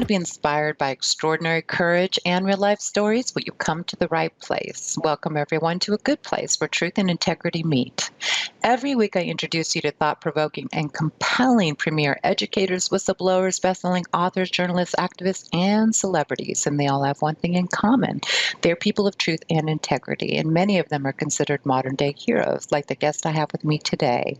to be inspired by extraordinary courage and real-life stories? Well, you've come to the right place. Welcome, everyone, to a good place where truth and integrity meet. Every week, I introduce you to thought-provoking and compelling premier educators, whistleblowers, best-selling authors, journalists, activists, and celebrities. And they all have one thing in common. They're people of truth and integrity, and many of them are considered modern-day heroes, like the guest I have with me today.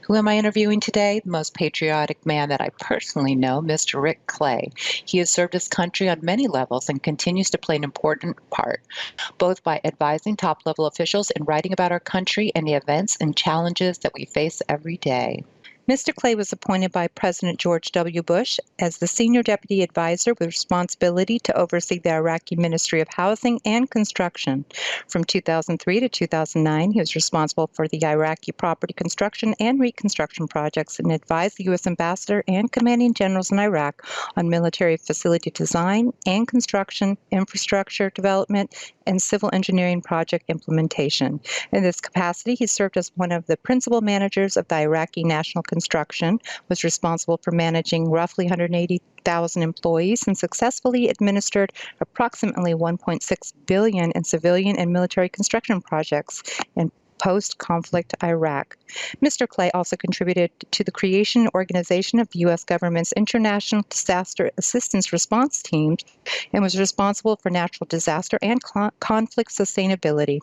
Who am I interviewing today? The most patriotic man that I personally know, Mr. Rick Clay. He has served his country on many levels and continues to play an important part, both by advising top-level officials and writing about our country and the events and challenges that we face every day. Mr. Clay was appointed by President George W. Bush as the Senior Deputy Advisor with responsibility to oversee the Iraqi Ministry of Housing and Construction. From 2003 to 2009, he was responsible for the Iraqi property construction and reconstruction projects and advised the U.S. Ambassador and commanding generals in Iraq on military facility design and construction, infrastructure development, and civil engineering project implementation. In this capacity, he served as one of the principal managers of the Iraqi National Construction, was responsible for managing roughly 180,000 employees, and successfully administered approximately $1.6 billion in civilian and military construction projects in post-conflict Iraq. Mr. Clay also contributed to the creation and organization of the U.S. government's International Disaster Assistance Response Teams and was responsible for natural disaster and conflict sustainability.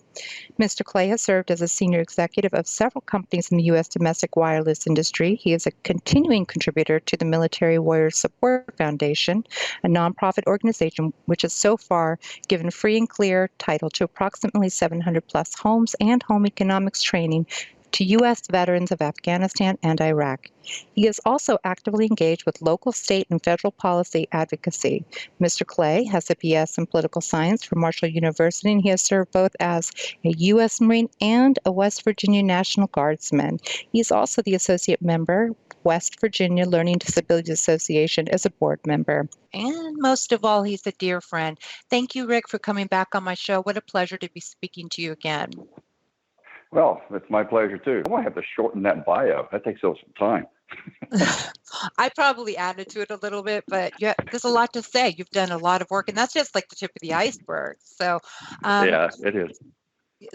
Mr. Clay has served as a senior executive of several companies in the U.S. domestic wireless industry. He is a continuing contributor to the Military Warriors Support Foundation, a nonprofit organization which has so far given free and clear title to approximately 700 plus homes and home economics training to U.S. veterans of Afghanistan and Iraq. He is also actively engaged with local, state, and federal policy advocacy. Mr. Clay has a BS in political science from Marshall University, and he has served both as a U.S. Marine and a West Virginia National Guardsman. He is also the associate member, West Virginia Learning Disabilities Association, as a board member. And most of all, he's a dear friend. Thank you, Rick, for coming back on my show. What a pleasure to be speaking to you again. Well, it's my pleasure, too. I might have to shorten that bio. That takes some time. I probably added to it a little bit, but yeah, there's a lot to say. You've done a lot of work, and that's just like the tip of the iceberg. So, yeah, it is.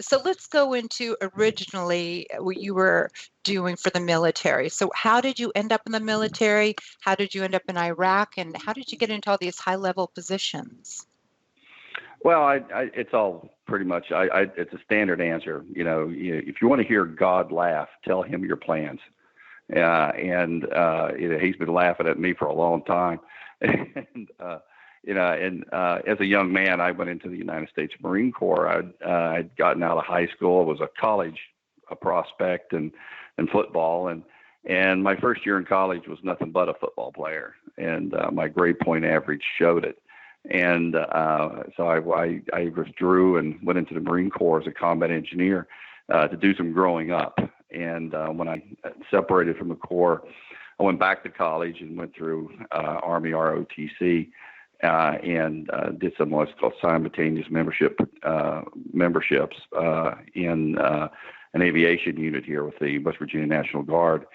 So let's go into originally what you were doing for the military. So how did you end up in the military? How did you end up in Iraq? And how did you get into all these high-level positions? Well, it's all pretty much, it's a standard answer. You know, if you want to hear God laugh, tell him your plans. He's been laughing at me for a long time. And, as a young man, I went into the United States Marine Corps. I'd gotten out of high school. I was a prospect in football. And my first year in college was nothing but a football player. And my grade point average showed it. And so I withdrew and went into the Marine Corps as a combat engineer to do some growing up. And when I separated from the Corps, I went back to college and went through Army ROTC and did some what's called simultaneous memberships in an aviation unit here with the West Virginia National Guard.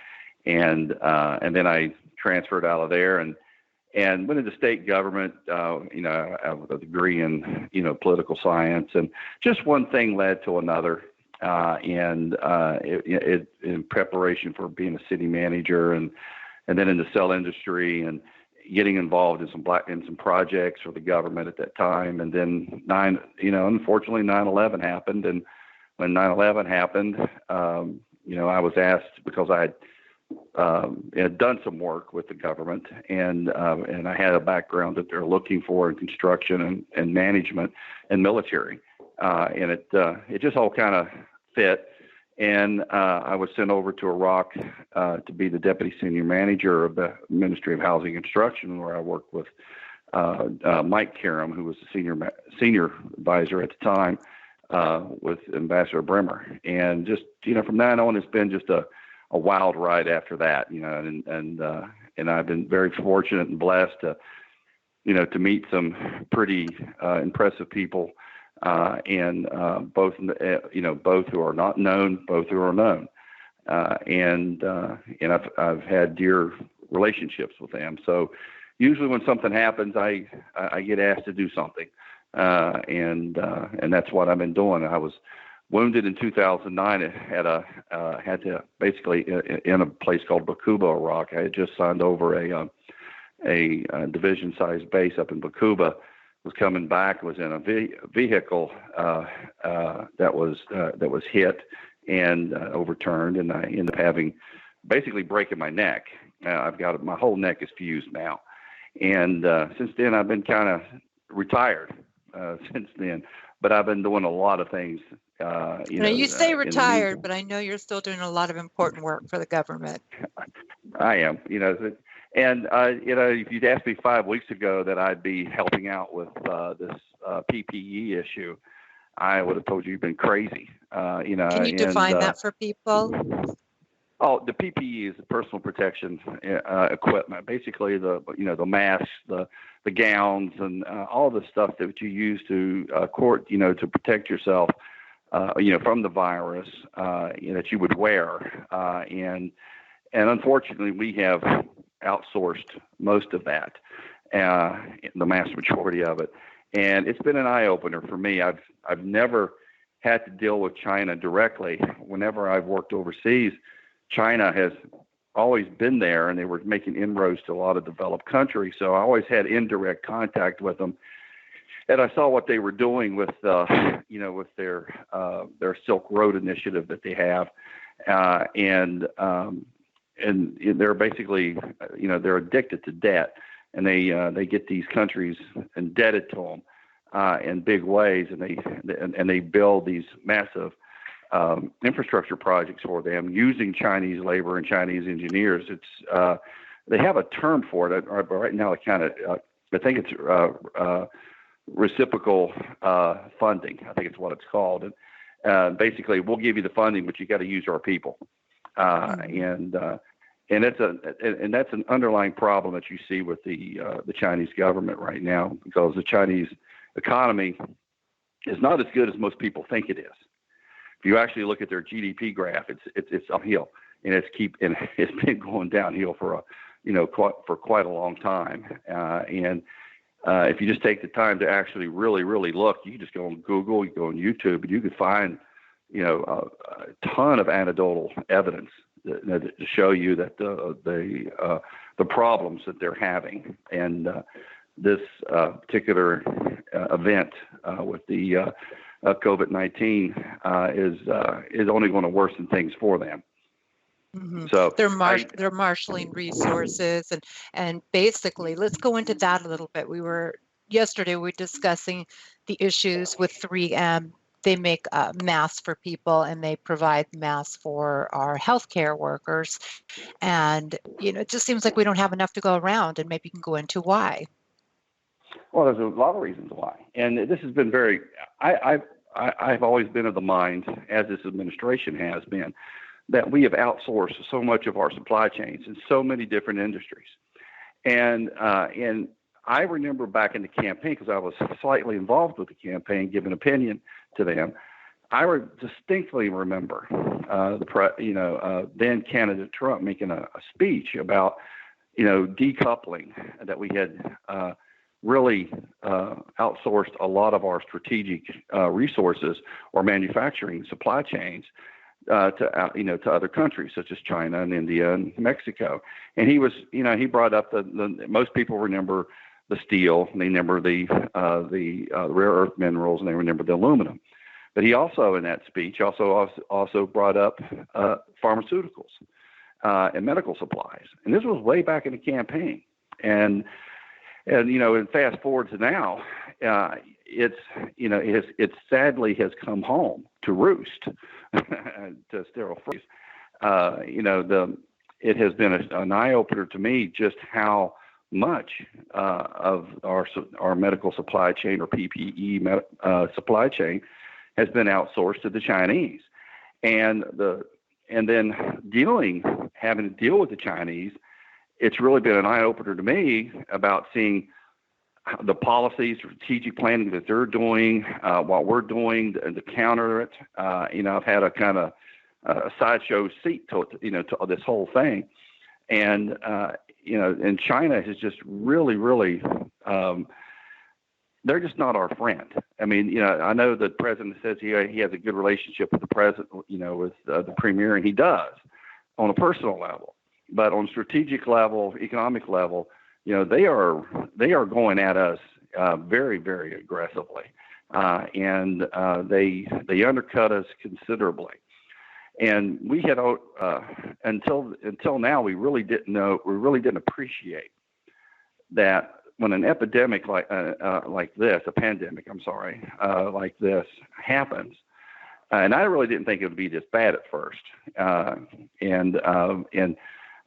And then I transferred out of there and went into state government, with a degree in, political science. And just one thing led to another. In preparation for being a city manager and then in the cell industry and getting involved in some projects for the government at that time. And then unfortunately 9/11 happened. And when 9/11 happened, I was asked because I had done some work with the government and I had a background that they're looking for in construction and management and military. And it just all kind of fit. And I was sent over to Iraq to be the deputy senior manager of the Ministry of Housing and Construction, where I worked with Mike Karam, who was the senior advisor at the time, with Ambassador Bremer. And just, from then on, it's been just a wild ride after that, and I've been very fortunate and blessed to meet some pretty impressive people. Both who are not known, both who are known, and I've had dear relationships with them. So, usually when something happens, I get asked to do something, and that's what I've been doing. I was wounded in 2009. Had to basically in a place called Bakuba, Iraq. I had just signed over a division-sized base up in Bakuba. Was coming back. Was in a vehicle that was hit and overturned, and I ended up having basically breaking my neck. I've got my whole neck is fused now, and since then I've been kind of retired since then. But I've been doing a lot of things. You say retired, but I know you're still doing a lot of important work for the government. I am, and if you'd asked me 5 weeks ago that I'd be helping out with this PPE issue, I would have told you you've been crazy. Can you define that for people? Oh, the PPE is the personal protection equipment. Basically, the masks, the gowns, and all the stuff that you use to to protect yourself, from the virus, that you would wear. And unfortunately, we have outsourced most of that, the vast majority of it. And it's been an eye opener for me. I've never had to deal with China directly. Whenever I've worked overseas, China has always been there, and they were making inroads to a lot of developed countries. So I always had indirect contact with them, and I saw what they were doing with, with their Silk Road initiative that they have, and they're basically, they're addicted to debt, and they get these countries indebted to them in big ways, and they build these massive infrastructure projects for them using Chinese labor and Chinese engineers. It's they have a term for it, but right now it kind of I think it's reciprocal funding. I think it's what it's called. And basically, we'll give you the funding, but you got to use our people. And that's an underlying problem that you see with the Chinese government right now, because the Chinese economy is not as good as most people think it is. If you actually look at their GDP graph, it's uphill, and it's been going downhill for quite a long time. And if you just take the time to actually really, really look, you can just go on Google, you go on YouTube, and you can find a ton of anecdotal evidence to show you that the problems that they're having, and this particular event with the COVID-19 is only going to worsen things for them. Mm-hmm. So they're marshaling resources, and basically, let's go into that a little bit. Yesterday we were discussing the issues with 3M. They make masks for people, and they provide masks for our healthcare workers. And it just seems like we don't have enough to go around. And maybe you can go into why. Well, there's a lot of reasons why, and this has been very. I've always been of the mind, as this administration has been, that we have outsourced so much of our supply chains in so many different industries, and I remember back in the campaign, because I was slightly involved with the campaign, giving opinion to them. I distinctly remember then candidate Trump making a speech about decoupling, that we had really outsourced a lot of our strategic resources or manufacturing supply chains to other countries such as China and India and Mexico. And he was, he brought up the most people remember the steel, and they remember the rare earth minerals, and they remember the aluminum. But he also, in that speech, also brought up pharmaceuticals and medical supplies. And this was way back in the campaign. And fast forward to now, it sadly has come home to roost, to sterile phrase. It has been an eye opener to me just how much of our medical supply chain, or PPE supply chain, has been outsourced to the Chinese, and then having to deal with the Chinese. It's really been an eye opener to me about seeing the policies, strategic planning that they're doing, what we're doing to counter it. I've had a kind of a sideshow seat to this whole thing, and and China has just really, they're just not our friend. I mean, I know the president says he has a good relationship with the president, with the premier, and he does on a personal level. But on strategic level, economic level, they are going at us very, very aggressively, and they undercut us considerably. And we had until now, we really didn't appreciate that when an epidemic like this, a pandemic, like this happens. And I really didn't think it would be this bad at first. And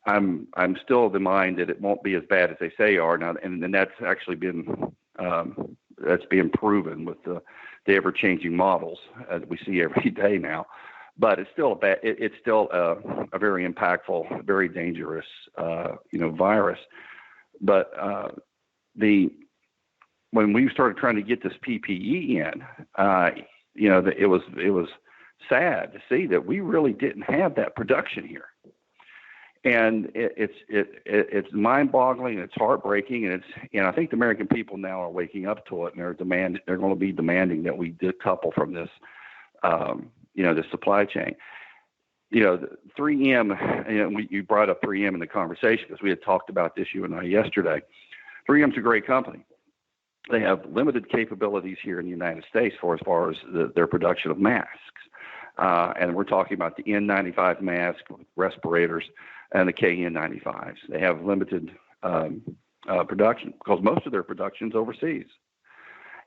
I'm still of the mind that it won't be as bad as they say are now. And that's actually been proven with the ever-changing models that we see every day now. But it's still a very impactful, very dangerous, virus. But when we started trying to get this PPE in, it was sad to see that we really didn't have that production here, and it's mind-boggling, and it's heartbreaking, and I think the American people now are waking up to it, and they're going to be demanding that we decouple from this. The supply chain. 3M, you brought up 3M in the conversation because we had talked about this, you and I, yesterday. 3M's a great company. They have limited capabilities here in the United States as far as their production of masks. And we're talking about the N95 mask, respirators, and the KN95s. They have limited production because most of their production's overseas.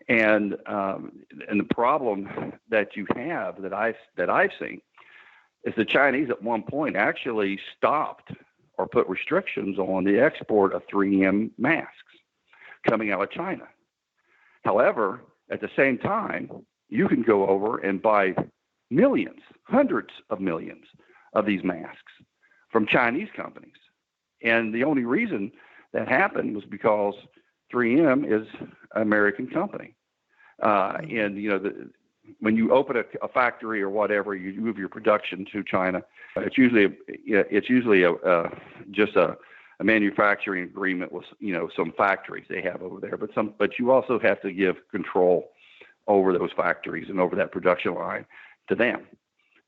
And the problem that you have that I've seen is the Chinese at one point actually stopped or put restrictions on the export of 3M masks coming out of China. However, at the same time, you can go over and buy millions, hundreds of millions of these masks from Chinese companies. And the only reason that happened was because 3M is an American company. When you open a factory or whatever, you move your production to China. It's usually just a manufacturing agreement with some factories they have over there, but you also have to give control over those factories and over that production line to them.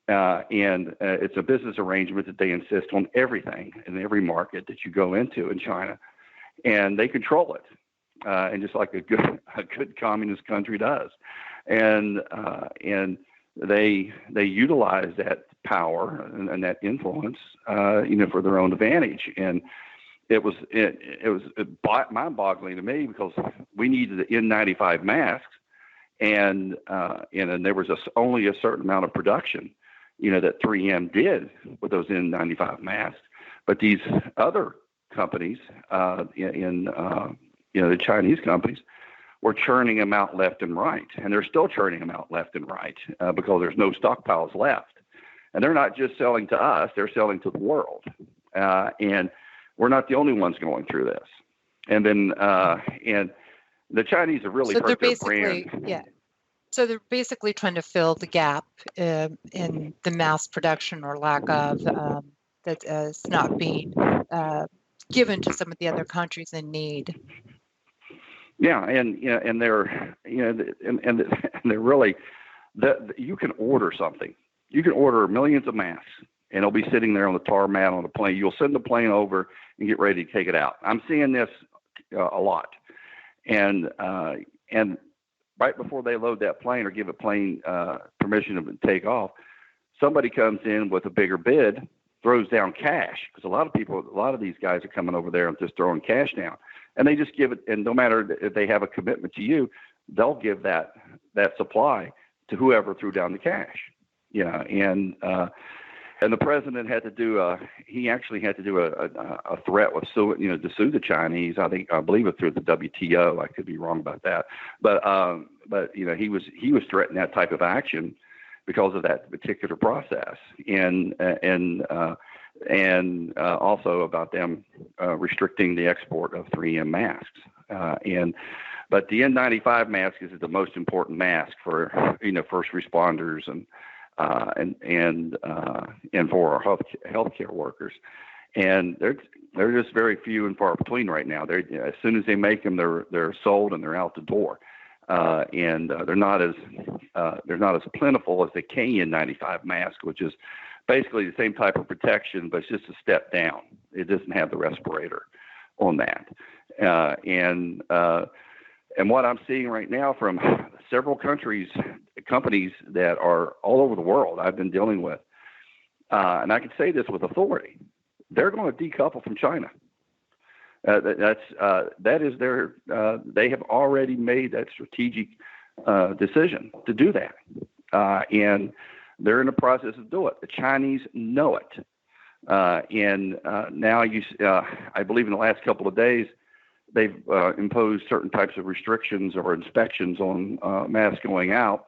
And it's a business arrangement that they insist on everything in every market that you go into in China, and they control it. And just like a good communist country does, and they utilize that power and that influence, for their own advantage. And it was mind-boggling to me because we needed the N95 masks, and there was only a certain amount of production, that 3M did with those N95 masks, but these other companies the Chinese companies were churning them out left and right, and they're still churning them out left and right because there's no stockpiles left. And they're not just selling to us; they're selling to the world. And we're not the only ones going through this. And then, and the Chinese have really hurt their brand. Yeah. So they're basically trying to fill the gap in the mass production or lack of that is not being given to some of the other countries in need. Yeah, and they're and they're really you can order something. You can order millions of masks, and it'll be sitting there on the tarmac on the plane. You'll send the plane over and get ready to take it out. I'm seeing this a lot, and right before they load that plane or give a plane permission to take off, somebody comes in with a bigger bid, throws down cash, because a lot of these guys are coming over there and just throwing cash down. And they just give it, and no matter if they have a commitment to you, they'll give that supply to whoever threw down the cash. And the president had to do a threat with to sue the Chinese. I believe it through the WTO. I could be wrong about that, but he was threatening that type of action because of that particular process, and also about them restricting the export of 3M masks. But the N95 mask is the most important mask for first responders and for our healthcare workers. and they're just very few and far between right now. As soon as they make them, they're sold and they're out the door, and they're not as plentiful as the KN95 mask, which is basically the same type of protection, but it's just a step down. It doesn't have the respirator on that, and what I'm seeing right now from several companies that are all over the world I've been dealing with, and I can say this with authority, they're going to decouple from China. That is their. They have already made that strategic decision to do that, and they're in the process of doing it. The Chinese know it, and now I believe in the last couple of days, they've imposed certain types of restrictions or inspections on masks going out,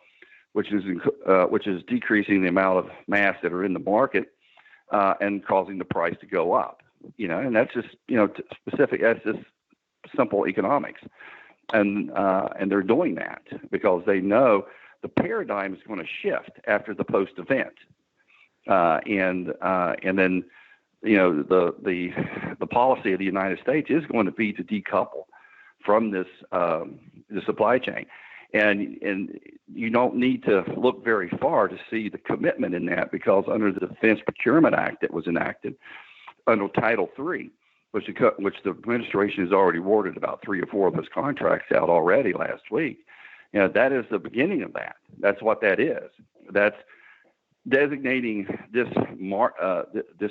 which is decreasing the amount of masks that are in the market and causing the price to go up. And that's just specific. That's just simple economics, and they're doing that because they know the paradigm is going to shift after the post event, and then the policy of the United States is going to be to decouple from this the supply chain, and you don't need to look very far to see the commitment in that, because under the Defense Procurement Act that was enacted under Title III, which the administration has already awarded about 3 or 4 of those contracts out already last week. That is the beginning of that. That's what that is. That's designating this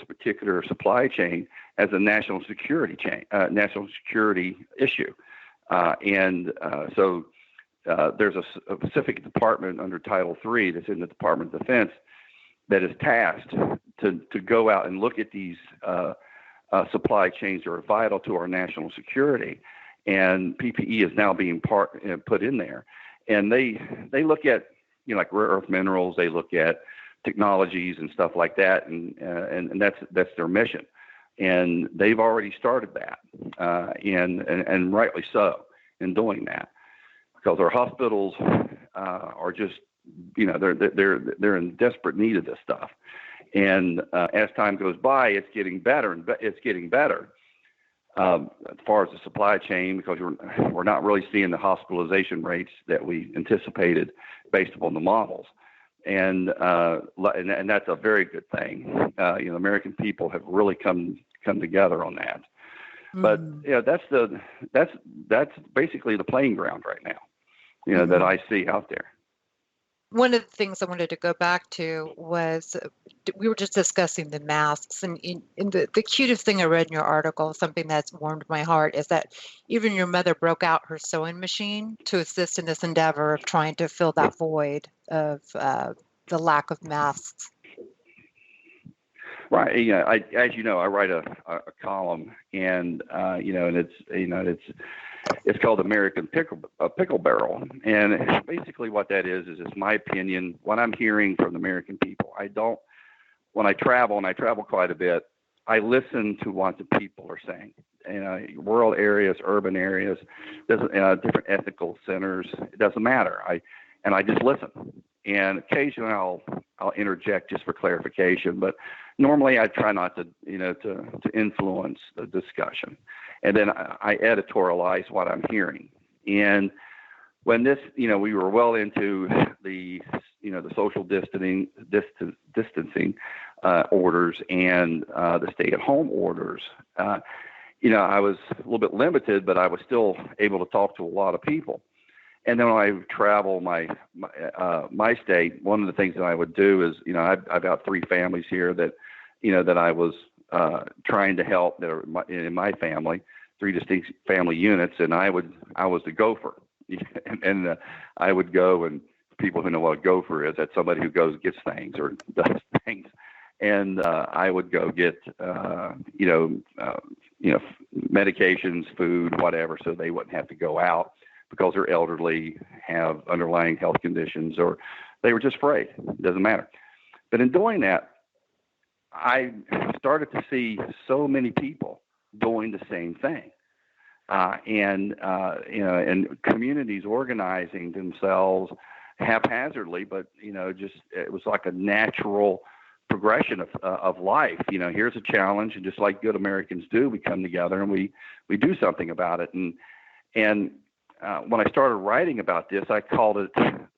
particular supply chain as a national security issue, and so there's a specific department under Title III that's in the Department of Defense that is tasked to go out and look at these supply chains that are vital to our national security, and PPE is now being put in there, and they look at like rare earth minerals, they look at technologies and stuff like that, and that's their mission, and they've already started that, and rightly so in doing that, because our hospitals are just they're in desperate need of this stuff, and as time goes by, it's getting better and it's getting better as far as the supply chain, because we're not really seeing the hospitalization rates that we anticipated based upon the models. And that's a very good thing. American people have really come together on that. Mm-hmm. But that's basically the playing ground right now. Mm-hmm. That I see out there. One of the things I wanted to go back to was we were just discussing the masks, and the cutest thing I read in your article, something that's warmed my heart, is that even your mother broke out her sewing machine to assist in this endeavor of trying to fill that void of the lack of masks. Right. Yeah. As you know, I write a column, and it's called American Pickle Barrel, and basically what that is it's my opinion, what I'm hearing from the American people. When I travel, and I travel quite a bit, I listen to what the people are saying. Rural areas, urban areas, different ethical centers, it doesn't matter. I just listen, and occasionally I'll interject just for clarification, but normally I try not to influence the discussion. And then I editorialize what I'm hearing. And when this, we were well into the social distancing orders and the stay-at-home orders, I was a little bit limited, but I was still able to talk to a lot of people. And then when I travel my state, one of the things that I would do is, I've got 3 families here that I was trying to help that are in my family, 3 distinct family units, and I was the gopher, and I would go, and people who know what a gopher is, that's somebody who goes gets things or does things, and I would go get medications, food, whatever, so they wouldn't have to go out because they're elderly, have underlying health conditions, or they were just afraid. It doesn't matter. But in doing that, I started to see so many people doing the same thing, and communities organizing themselves haphazardly, but it was like a natural progression of life. Here's a challenge, and just like good Americans do, we come together and we do something about it. And when I started writing about this, I called it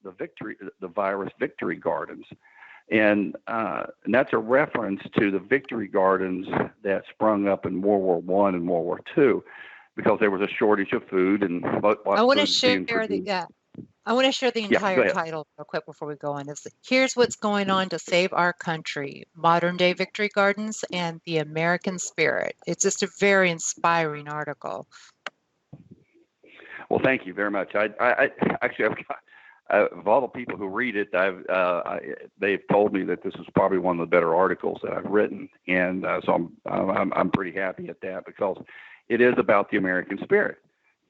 the virus victory gardens, and that's a reference to the victory gardens that sprung up in World War I and World War II, because there was a shortage of food and I want to share the entire title real quick before we go on. Here's what's going on to save our country: modern day victory gardens and the American spirit. It's just a very inspiring article. Well, thank you very much. I actually, I've got, of all the people who read it, they've told me that this is probably one of the better articles that I've written, and so I'm pretty happy at that, because it is about the American spirit,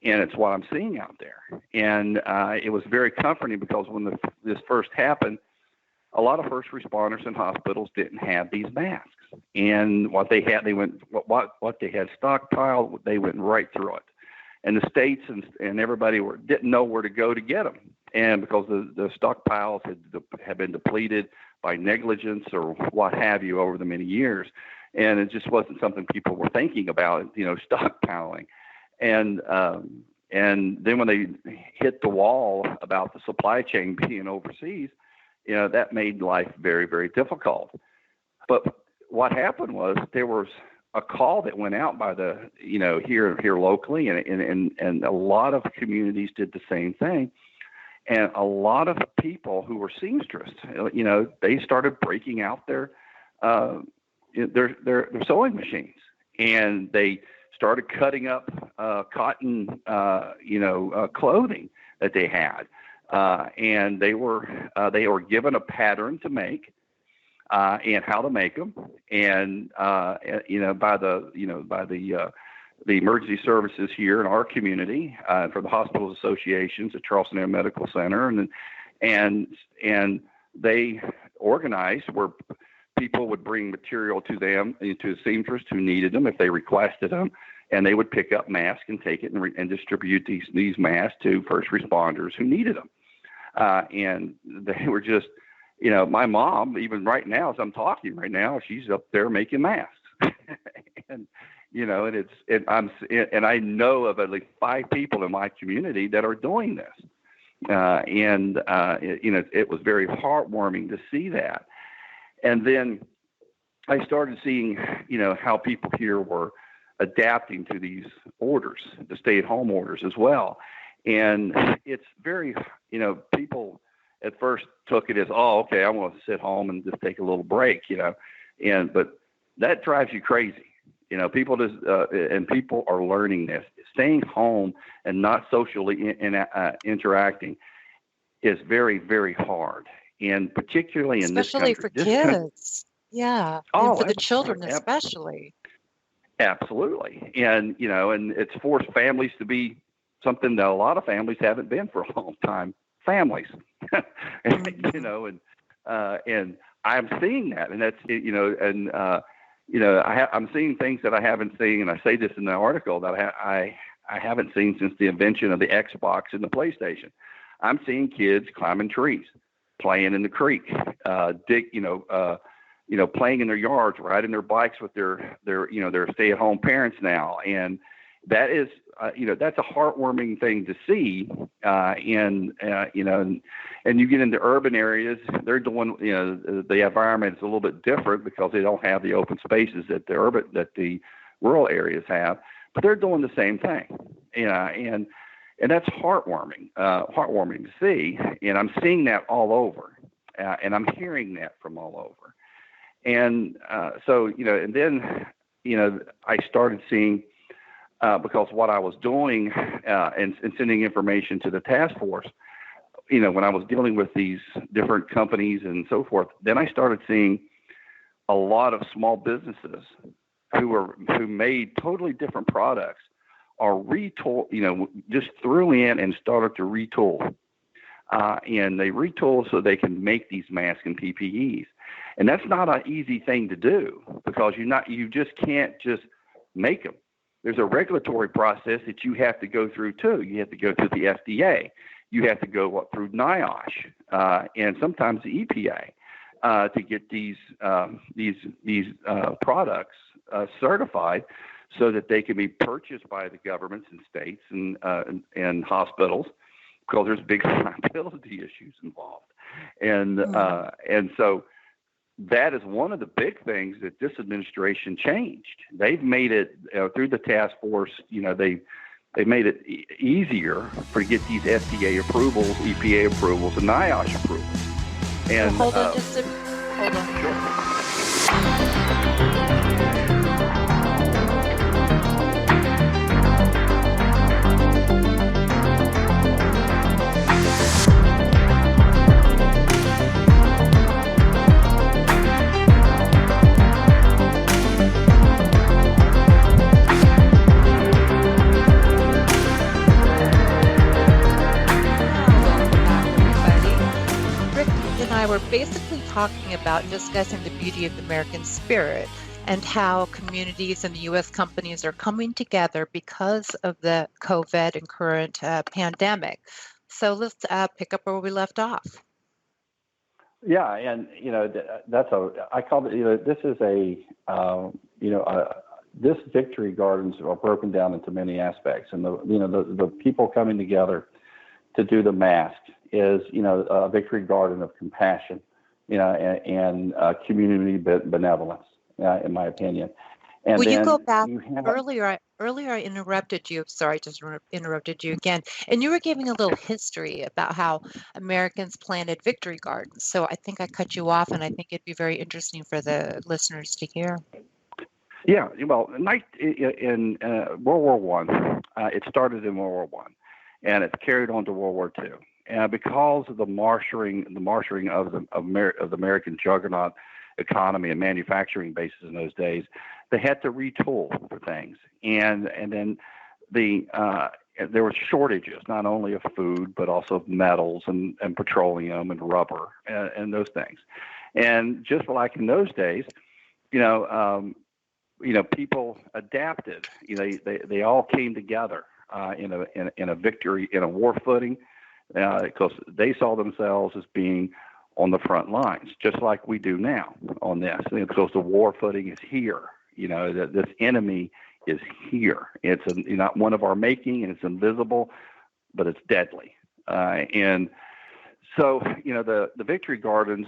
and it's what I'm seeing out there. And it was very comforting, because when this first happened, a lot of first responders and hospitals didn't have these masks, and what they had stockpiled, they went right through it. And the states and everybody didn't know where to go to get them, and because the stockpiles had been depleted by negligence or what have you over the many years, and it just wasn't something people were thinking about, stockpiling. And then when they hit the wall about the supply chain being overseas, that made life very, very difficult. But what happened was there was a call that went out by the, here locally, and a lot of communities did the same thing. And a lot of people who were seamstress, they started breaking out their sewing machines, and they started cutting up cotton, clothing that they had, and they were given a pattern to make. And how to make them, and by the emergency services here in our community, for the hospitals associations at Charleston Air Medical Center, and they organized where people would bring material to them, to seamstress who needed them if they requested them, and they would pick up masks and take it and distribute these masks to first responders who needed them, and they were just. My mom, even right now, as I'm talking right now, she's up there making masks, and I know of at least 5 people in my community that are doing this, it was very heartwarming to see that. And then I started seeing, how people here were adapting to these orders, the stay-at-home orders as well, and it's very, people at first took it as, oh, okay, I'm going to sit home and just take a little break, but that drives you crazy. People people are learning this. Staying home and not socially interacting is very, very hard, and particularly in this country. Especially for kids. Yeah. Oh, and for the children especially. Absolutely. And, and it's forced families to be something that a lot of families haven't been for a long time. Families, and I'm seeing that, and that's, I'm seeing things that I haven't seen, and I say this in the article, that I haven't seen since the invention of the Xbox and the PlayStation. I'm seeing kids climbing trees, playing in the creek, playing in their yards, riding their bikes with their stay-at-home parents now, and that is, that's a heartwarming thing to see. And you get into urban areas, they're doing, the environment is a little bit different because they don't have the open spaces that the rural areas have, but they're doing the same thing. And that's heartwarming to see. And I'm seeing that all over, and I'm hearing that from all over. And and then, I started seeing, because what I was doing and sending information to the task force, when I was dealing with these different companies and so forth, then I started seeing a lot of small businesses who made totally different products are retool, just threw in and started to retool. And they retool so they can make these masks and PPEs. And that's not an easy thing to do, because you just can't just make them. There's a regulatory process that you have to go through too. You have to go through the FDA. You have to go through NIOSH, and sometimes the EPA. to get these products certified, so that they can be purchased by the governments and states and hospitals, because there's big liability issues involved, and so that is one of the big things that this administration changed. They've made it through the task force. They made it easier to get these FDA approvals, EPA approvals, and NIOSH approvals. And hold on. Sure. We're basically talking about discussing the beauty of the American spirit and how communities and the U.S. companies are coming together because of the COVID and current pandemic. So let's pick up where we left off. Yeah, and I call it. This is this victory gardens are broken down into many aspects, and the people coming together to do the mask is, a victory garden of compassion, and community benevolence, in my opinion. And will you go back earlier? Earlier, I interrupted you. Sorry, I just interrupted you again. And you were giving a little history about how Americans planted victory gardens. So I think I cut you off, and I think it'd be very interesting for the listeners to hear. Yeah, well, in World War One, it started in World War One, and it's carried on to World War Two. And because of the marshaling of the American juggernaut economy and manufacturing bases in those days, they had to retool for things, and then there were shortages not only of food but also of metals and petroleum and rubber and those things. And just like in those days, people adapted. They all came together in a victory, in a war footing. Because they saw themselves as being on the front lines, just like we do now on this. Because the war footing is here. This enemy is here. It's not one of our making, and it's invisible, but it's deadly. And so, the victory gardens,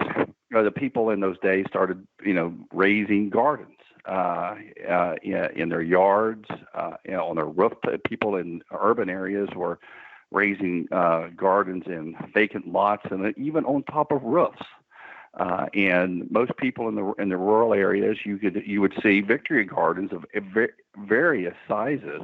the people in those days started, raising gardens in their yards, on their roof. People in urban areas were raising gardens in vacant lots and even on top of roofs. And most people in the rural areas, you would see victory gardens of various sizes,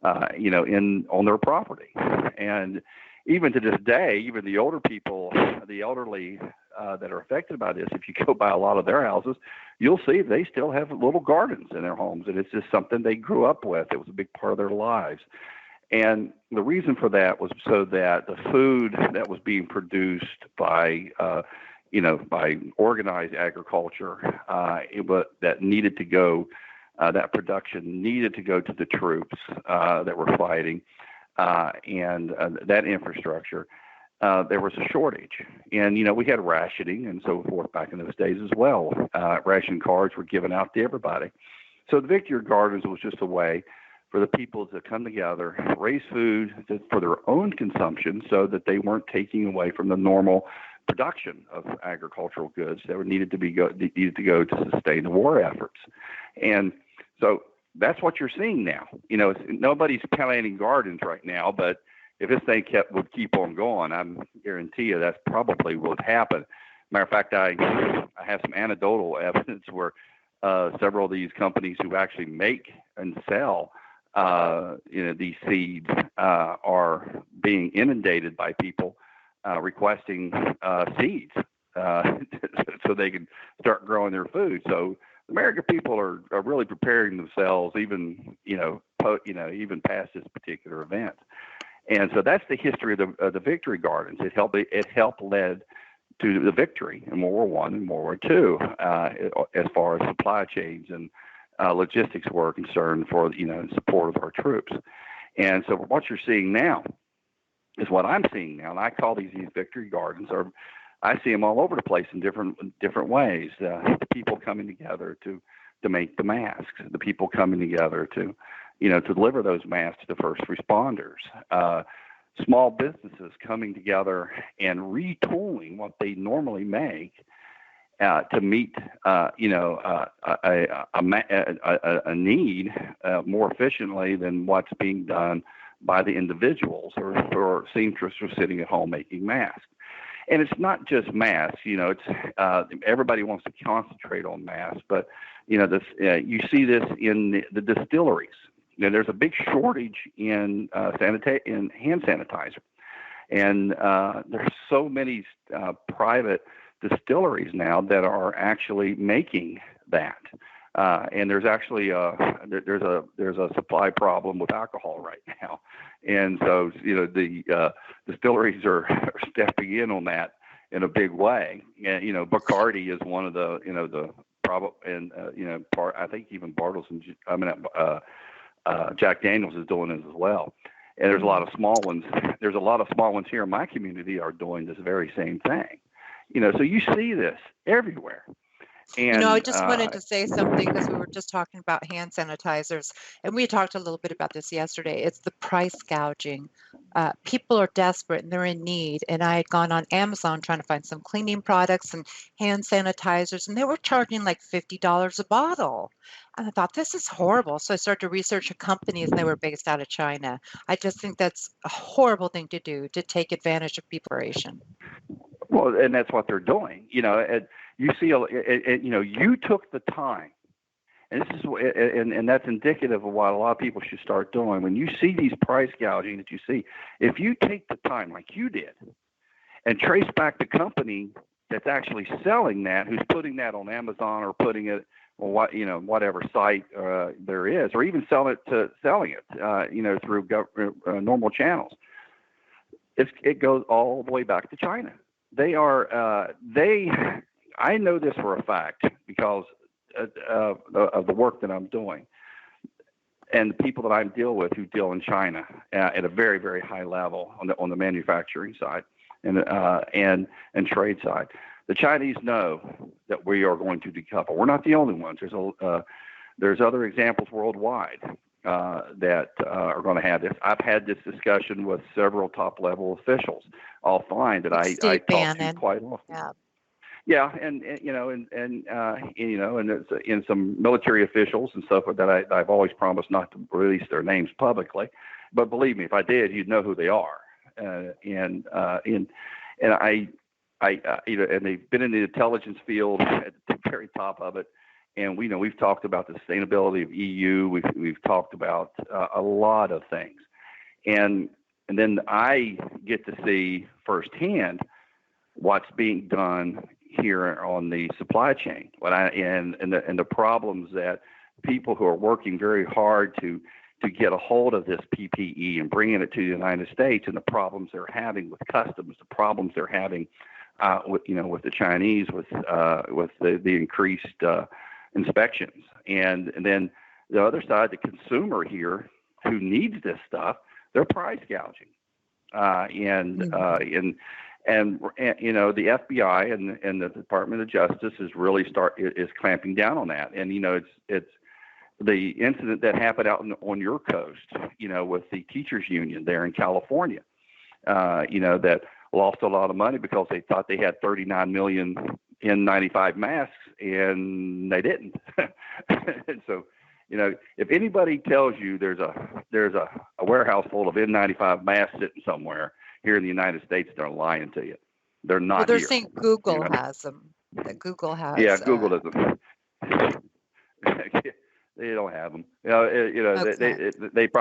on their property. And even to this day, even the older people, the elderly that are affected by this, if you go by a lot of their houses, you'll see they still have little gardens in their homes, and it's just something they grew up with. It was a big part of their lives. And the reason for that was so that the food that was being produced by organized agriculture, that needed to go, that production needed to go to the troops that were fighting, and that infrastructure. There was a shortage, and we had rationing and so forth back in those days as well. Ration cards were given out to everybody. So the victory gardens was just a way for the people to come together, raise food for their own consumption, so that they weren't taking away from the normal production of agricultural goods that needed to go to sustain the war efforts. And so that's what you're seeing now. Nobody's planting gardens right now, but if this thing would keep on going, I guarantee you that's probably what would happen. Matter of fact, I have some anecdotal evidence where several of these companies who actually make and sell these seeds are being inundated by people requesting seeds so they can start growing their food. So the American people are really preparing themselves, even even past this particular event. And so that's the history of the victory gardens. It helped led to the victory in World War One and World War Two, as far as supply chains and logistics were concerned, for in support of our troops. And so what you're seeing now is what I'm seeing now, and I call these victory gardens. I see them all over the place in different ways. The people coming together to make the masks, the people coming together to deliver those masks to the first responders, small businesses coming together and retooling what they normally make to meet a need more efficiently than what's being done by the individuals or seamstresses sitting at home making masks. And it's not just masks, it's everybody wants to concentrate on masks, but you see this in the distilleries. There's a big shortage in hand sanitizer, and there's so many private distilleries now that are actually making that. And there's actually there's a supply problem with alcohol right now, and so the distilleries are stepping in on that in a big way. And Bacardi is one of the problem, and I think even Bartles and Jack Daniels is doing it as well. And there's a lot of small ones. There's a lot of small ones here in my community are doing this very same thing. So you see this everywhere. And, I just wanted to say something because we were just talking about hand sanitizers, and we talked a little bit about this yesterday. It's the price gouging. People are desperate and they're in need. And I had gone on Amazon trying to find some cleaning products and hand sanitizers, and they were charging like $50 a bottle. And I thought, this is horrible. So I started to research companies, and they were based out of China. I just think that's a horrible thing to do, to take advantage of people. Well, and that's what they're doing. You see, you took the time, and this is, and that's indicative of what a lot of people should start doing. When you see these price gouging that you see, if you take the time, like you did, and trace back the company that's actually selling that, who's putting that on Amazon or putting it on whatever site there is, or even selling it through normal channels, it goes all the way back to China. They are I know this for a fact because of the work that I'm doing and the people that I deal with who deal in China at a very, very high level on the manufacturing side and trade side. The Chinese know that we are going to decouple. We're not the only ones. There's other examples worldwide that are going to have this. I've had this discussion with several top-level officials. I'll find that I talk to quite often. Yeah, and in some military officials and stuff that I've always promised not to release their names publicly, but believe me, if I did, you'd know who they are. And they've been in the intelligence field at the very top of it. And we've talked about the sustainability of EU. We've talked about a lot of things, and then I get to see firsthand what's being done here on the supply chain. And the problems that people who are working very hard to get a hold of this PPE and bringing it to the United States, and the problems they're having with customs, the problems they're having with the Chinese, with the increased inspections, and then the other side, the consumer here who needs this stuff, they're price gouging, and the FBI and the Department of Justice is clamping down on that, and it's the incident that happened out on your coast, with the teachers union there in California, that lost a lot of money because they thought they had 39 million N95 masks, and they didn't. And so, if anybody tells you there's a warehouse full of N95 masks sitting somewhere here in the United States, they're lying to you. They're not. Well, they're here. saying Google has them. That Google has. Yeah, Google doesn't. They don't have them. Okay. They've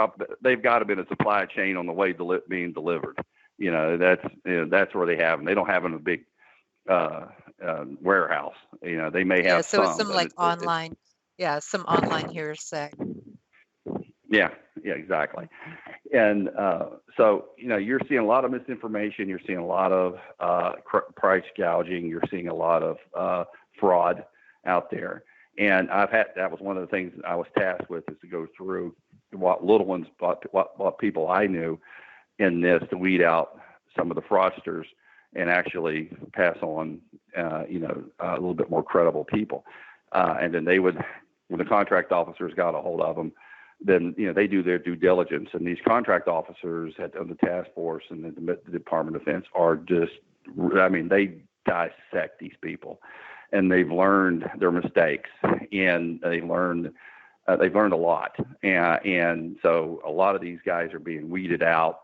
got them in a supply chain on the way being delivered. That's where they have them. They don't have them in a big warehouse. They may have so some. It's some like online. Some online hearsay. Yeah, exactly. And so you're seeing a lot of misinformation. You're seeing a lot of price gouging. You're seeing a lot of fraud out there. And that was one of the things I was tasked with, is to go through what people I knew in this, to weed out some of the fraudsters and actually pass on, a little bit more credible people. And then they would, when the contract officers got a hold of them, then, they do their due diligence. And these contract officers on the task force and the Department of Defense are just, they dissect these people, and they've learned their mistakes, and they've learned a lot. And so a lot of these guys are being weeded out,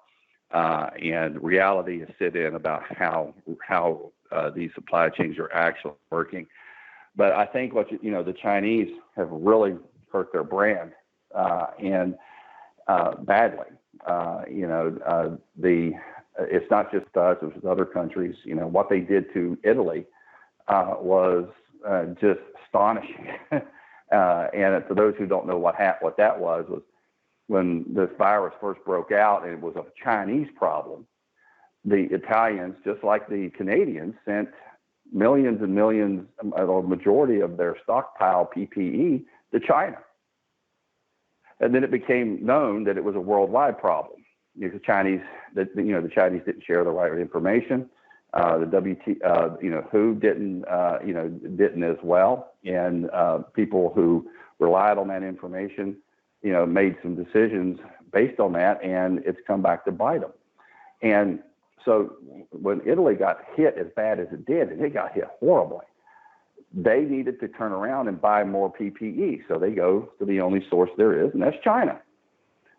and reality has set in about how these supply chains are actually working. But I think the Chinese have really hurt their brand, and badly. It's not just us; it's other countries. What they did to Italy was just astonishing. And for those who don't know what that was when this virus first broke out, and it was a Chinese problem. The Italians, just like the Canadians, sent millions and millions, or majority of their stockpile PPE to China. And then it became known that it was a worldwide problem. The Chinese didn't share the right information. WHO didn't as well. And people who relied on that information, made some decisions based on that, and it's come back to bite them. And so when Italy got hit as bad as it did, and it got hit horribly, they needed to turn around and buy more PPE. So they go to the only source there is, and that's China.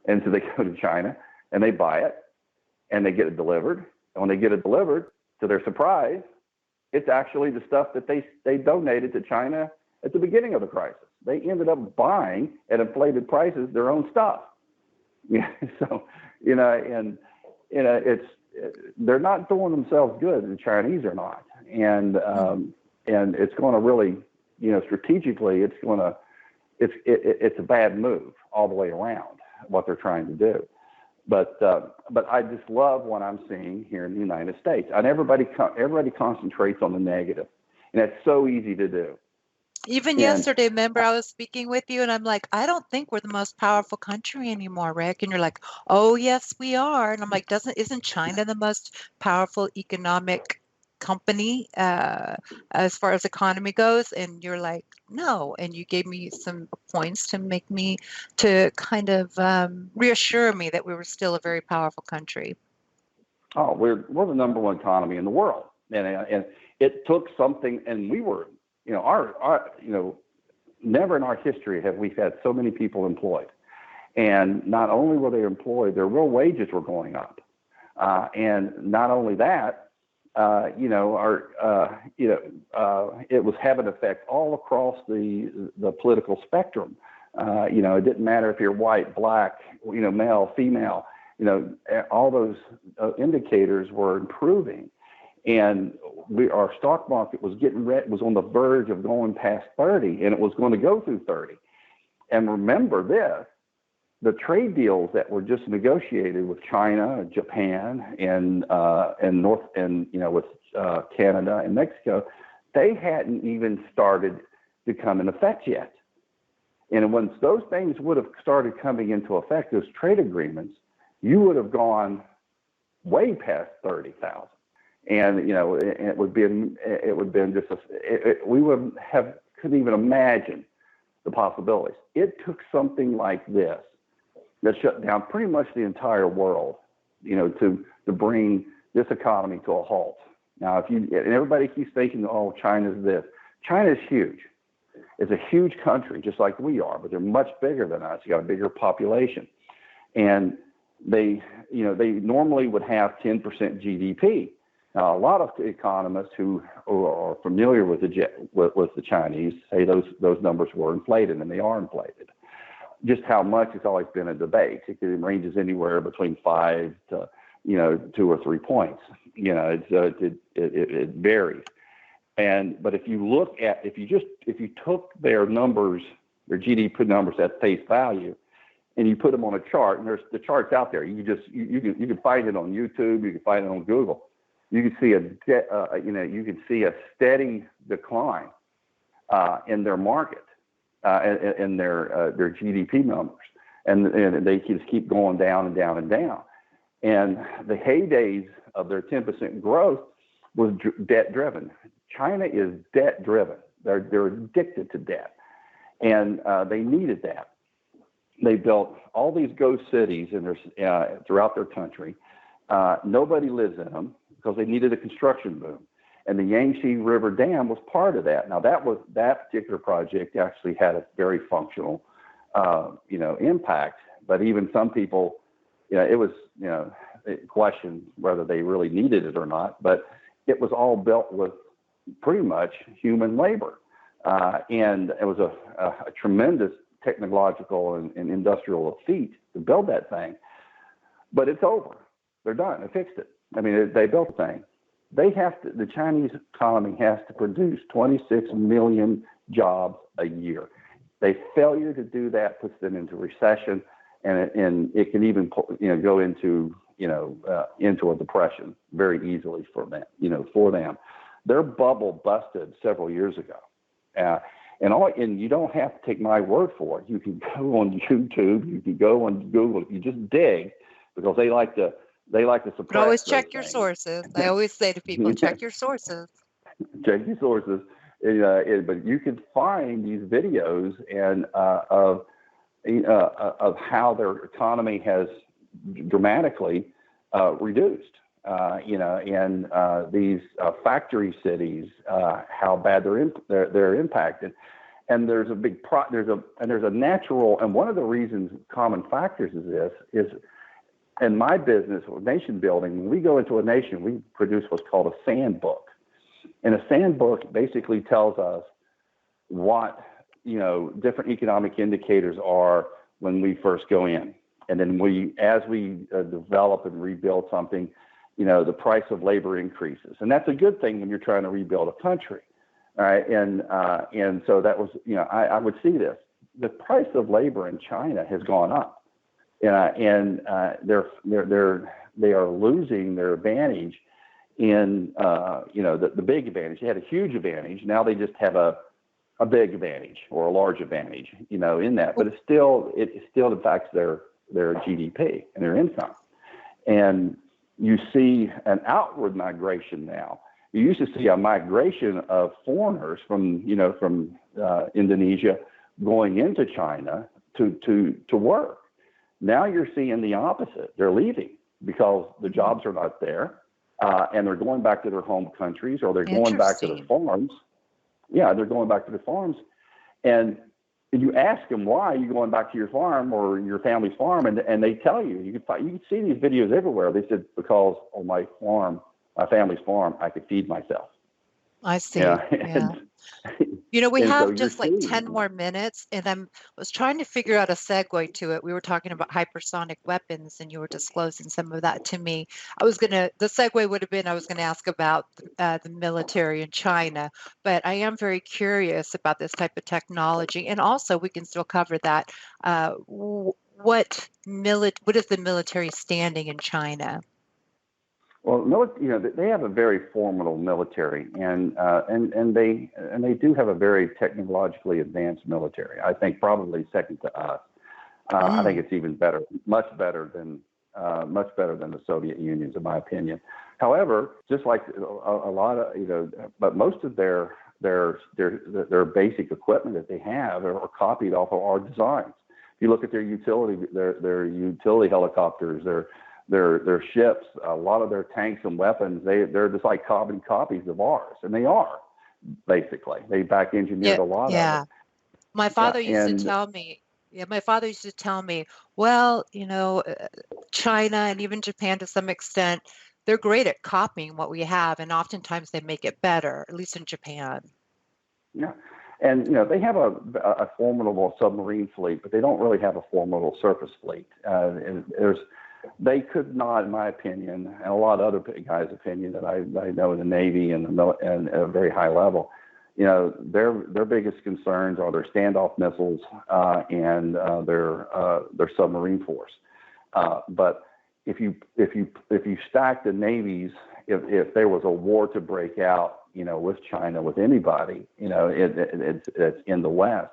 And so they go to China and they buy it, and they get it delivered. And when they get it delivered, to their surprise, it's actually the stuff that they donated to China at the beginning of the crisis. They ended up buying at inflated prices their own stuff. So, they're not doing themselves good. The Chinese are not. And it's going to really, strategically, it's a bad move all the way around what they're trying to do. But I just love what I'm seeing here in the United States. And everybody concentrates on the negative, and it's so easy to do. Even yesterday, remember, I was speaking with you, and I'm like, I don't think we're the most powerful country anymore, Rick. And you're like, oh, yes, we are. And I'm like, isn't China the most powerful economic company as far as economy goes? And you're like, no. And you gave me some points to kind of reassure me that we were still a very powerful country. Oh, we're the number one economy in the world, and it took something, and we were, never in our history have we had so many people employed, and not only were they employed, their real wages were going up, and not only that, it was having an effect all across the political spectrum. It didn't matter if you're white, black, male, female. All those indicators were improving, and our stock market was was on the verge of going past 30, and it was going to go through 30. And remember this: the trade deals that were just negotiated with China, Japan, and with Canada and Mexico, they hadn't even started to come in effect yet. And once those things would have started coming into effect, those trade agreements, you would have gone way past 30,000. And it would have been just we couldn't even imagine the possibilities. It took something like this that shut down pretty much the entire world, to bring this economy to a halt. Now, and everybody keeps thinking, oh, China's this. China's huge. It's a huge country, just like we are, but they're much bigger than us. You got a bigger population, and they normally would have 10% GDP. Now, a lot of economists who are familiar with the Chinese say those numbers were inflated, and they are inflated. Just how much has always been a debate. It ranges anywhere between 5 to 2 or 3 points. It varies. But if you took their numbers, their GDP numbers at face value, and you put them on a chart, and the chart's out there. You can find it on YouTube. You can find it on Google. You can see a steady decline in their market, in their GDP numbers, and they just keep going down and down and down. And the heydays of their 10% growth was debt driven. China is debt driven. They're addicted to debt, and they needed that. They built all these ghost cities throughout their country. Nobody lives in them because they needed a construction boom. And the Yangtze River Dam was part of that. Now that particular project actually had a very functional, impact. But even some people, it was, questioned whether they really needed it or not. But it was all built with pretty much human labor, and it was a tremendous technological and industrial feat to build that thing. But it's over. They're done. They fixed it. I mean, they built the thing. The Chinese economy has to produce 26 million jobs a year. Their failure to do that puts them into recession, and it can even go into a depression very easily for them. Their bubble busted several years ago, and you don't have to take my word for it. You can go on YouTube, you can go on Google, you just dig, because they like to suppress. But always check your sources. I always say to people, check your sources. Check your sources. But you can find these videos of how their economy has dramatically reduced. And these factory cities, how bad they're impacted. And there's a natural, and one of the reasons, common factors is this is. In my business, nation building, when we go into a nation, we produce what's called a sandbook. And a sandbook basically tells us what, different economic indicators are when we first go in. And then as we develop and rebuild something, the price of labor increases. And that's a good thing when you're trying to rebuild a country. All right. And so that was, I would see this. The price of labor in China has gone up. And they are losing their advantage in the big advantage. They had a huge advantage. Now they just have a big advantage or a large advantage, in that. But it still impacts their GDP and their income. And you see an outward migration now. You used to see a migration of foreigners from Indonesia going into China to work. Now you're seeing the opposite. They're leaving because the jobs are not there, and they're going back to their home countries, or they're going back to their farms. Yeah, they're going back to their farms. And you ask them, why are you going back to your farm or your family's farm? And they tell you. You can see these videos everywhere. They said, because on my family's farm, I could feed myself. I see. Yeah. We have just like 10 more minutes, and I was trying to figure out a segue to it. We were talking about hypersonic weapons, and you were disclosing some of that to me. The segue would have been, I was going to ask about the military in China, but I am very curious about this type of technology. And also, we can still cover that. What is the military standing in China? Well, they have a very formidable military, and they do have a very technologically advanced military. I think probably second to us. I think it's even better, much better than the Soviet Union's, in my opinion. However, just like a lot of but most of their basic equipment that they have are copied off of our designs. If you look at their utility helicopters, their ships, a lot of their tanks and weapons, they're just like carbon copies of ours, and they are, basically. They back engineered a lot of it. My father used to tell me, well, China and even Japan to some extent, they're great at copying what we have, and oftentimes they make it better, at least in Japan. Yeah. And, they have a formidable submarine fleet, but they don't really have a formidable surface fleet. They could not, in my opinion, and a lot of other guys' opinion that I know in the Navy and at a very high level, their biggest concerns are their standoff missiles and their submarine force. But if you stack the navies, if there was a war to break out, with China, with anybody, it's in the West,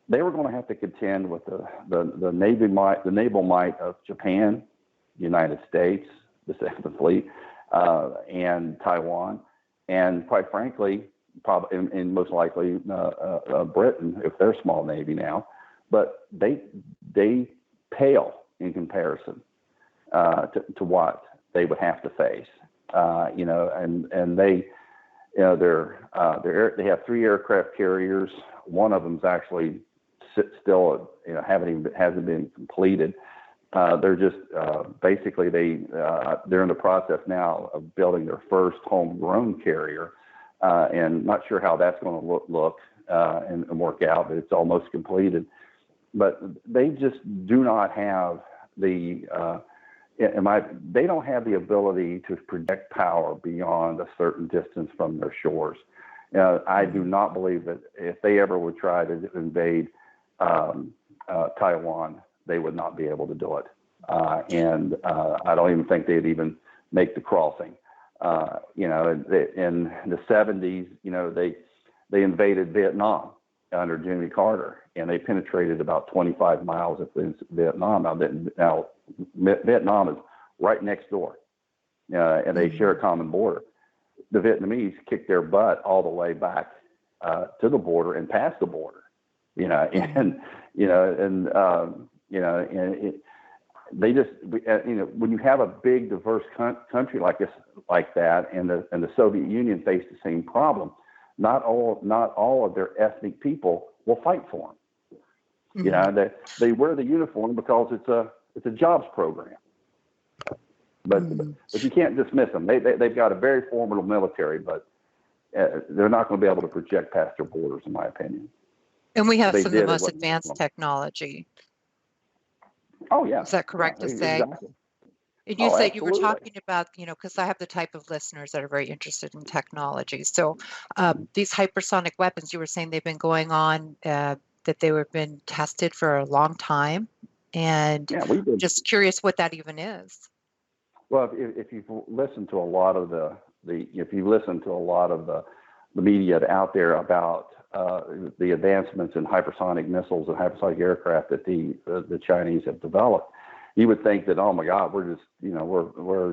they were going to have to contend with the naval might of Japan, the United States, the Fleet, and Taiwan, and quite frankly, probably and most likely Britain, if they're a small navy now, but they pale in comparison to what they would have to face. And they, they have 3 aircraft carriers. One of them's actually still, hasn't been completed. They're just basically they're in the process now of building their first homegrown carrier, and not sure how that's going to look and work out, but it's almost completed. But they just do not have they don't have the ability to project power beyond a certain distance from their shores. I do not believe that if they ever would try to invade Taiwan, they would not be able to do it. And I don't even think they'd even make the crossing. In the 70s, they invaded Vietnam under Jimmy Carter, and they penetrated about 25 miles of Vietnam. Now Vietnam is right next door, and they share a common border. The Vietnamese kicked their butt all the way back to the border and past the border, they just, when you have a big, diverse country like that, and the Soviet Union faced the same problem, not all of their ethnic people will fight for them. Mm-hmm. They wear the uniform because it's a jobs program. But you can't dismiss them. They've got a very formidable military, but they're not going to be able to project past their borders, in my opinion. And we have some of the most advanced technology. Oh, yeah. Is that correct to say? Exactly. And you said you were talking about, because I have the type of listeners that are very interested in technology. So these hypersonic weapons, you were saying they've been going on, that they were been tested for a long time. And just curious what that even is. Well, if you've listened to a lot of the media out there about the advancements in hypersonic missiles and hypersonic aircraft that the Chinese have developed, you would think that, oh my God, we're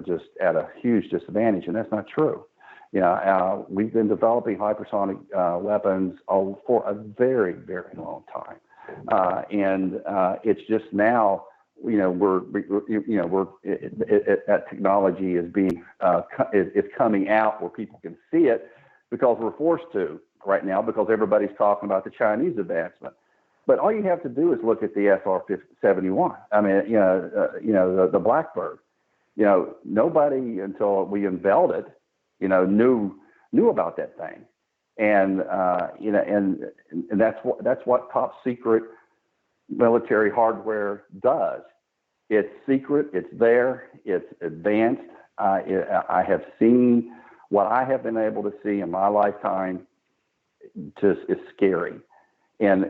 just at a huge disadvantage, and that's not true. We've been developing hypersonic weapons for a very, very long time, and it's just now. That technology is it's coming out where people can see it because we're forced to right now because everybody's talking about the Chinese advancement. But all you have to do is look at the SR-71. I mean, the Blackbird. Nobody until we unveiled it, knew about that thing, and and that's what top secret military hardware does. It's secret. It's there. It's advanced. I have seen what I have been able to see in my lifetime. Just is scary, and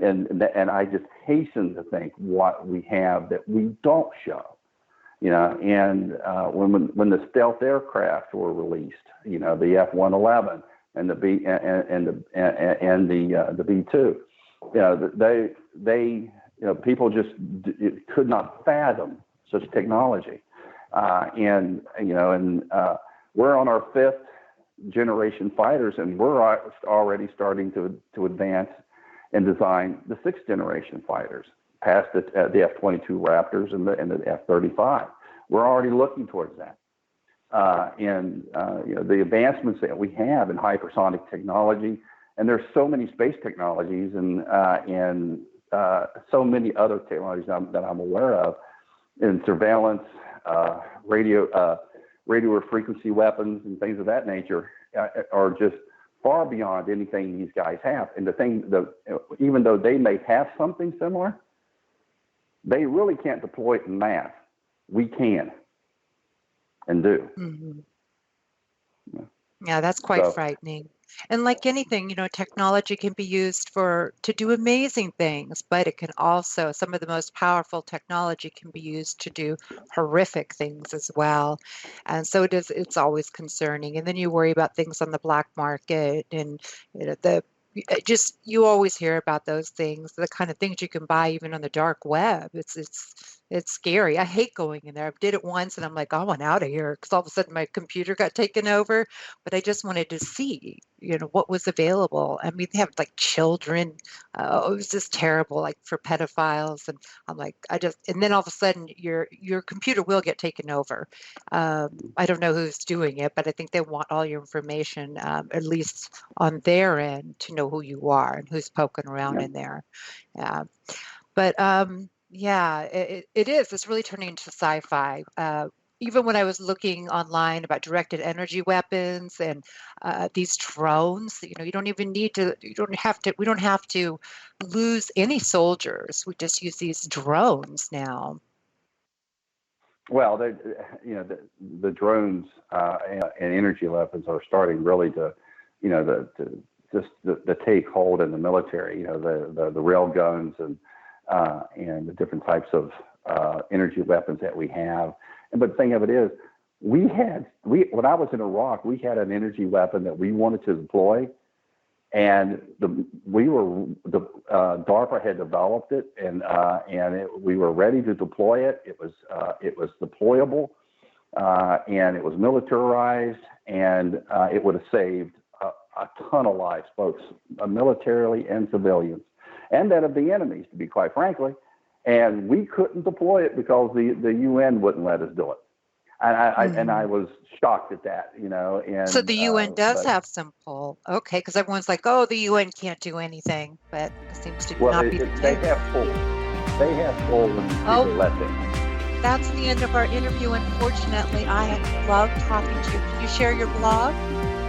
I just hasten to think what we have that we don't show. And when the stealth aircraft were released, the F-111 and the B-2, they people just could not fathom such technology, and we're on our 5th generation fighters, and we're already starting to advance and design the 6th generation fighters, past the F-22 Raptors and the F-35. We're already looking towards that, and the advancements that we have in hypersonic technology, and there's so many space technologies and so many other technologies that I'm aware of, in surveillance, radio or frequency weapons, and things of that nature, are just far beyond anything these guys have. And even though they may have something similar, they really can't deploy it in mass. We can and do. Mm-hmm. Yeah, that's quite frightening. And like anything, technology can be used to do amazing things, but it can also, some of the most powerful technology can be used to do horrific things as well. And so it's always concerning. And then you worry about things on the black market, and you always hear about those things, the kind of things you can buy even on the dark web. It's It's scary. I hate going in there. I did it once and I'm like, I want out of here because all of a sudden my computer got taken over. But I just wanted to see, what was available. I mean, they have like children. It was just terrible, like for pedophiles. And I'm like, and then all of a sudden your computer will get taken over. I don't know who's doing it, but I think they want all your information, at least on their end, to know who you are and who's poking around in there. Yeah. But yeah, it is. It's really turning into sci-fi. Even when I was looking online about directed energy weapons and these drones, you don't even need to, we don't have to lose any soldiers. We just use these drones now. Well, the drones and energy weapons are starting really to, to take hold in the military. The rail guns and the different types of energy weapons that we have. But the thing of it is, when I was in Iraq, we had an energy weapon that we wanted to deploy, and DARPA had developed it, and we were ready to deploy it. It was deployable, and it was militarized, and it would have saved a ton of lives, both militarily and civilians, and that of the enemies, to be quite frankly. And we couldn't deploy it because the UN wouldn't let us do it. And I was shocked at that, And so the UN does have some pull, okay? Because everyone's like, "Oh, the UN can't do anything," but it seems to not be the case. They have pull. They have pull when people let them. That's the end of our interview. Unfortunately, I love talking to you. Can you share your blog?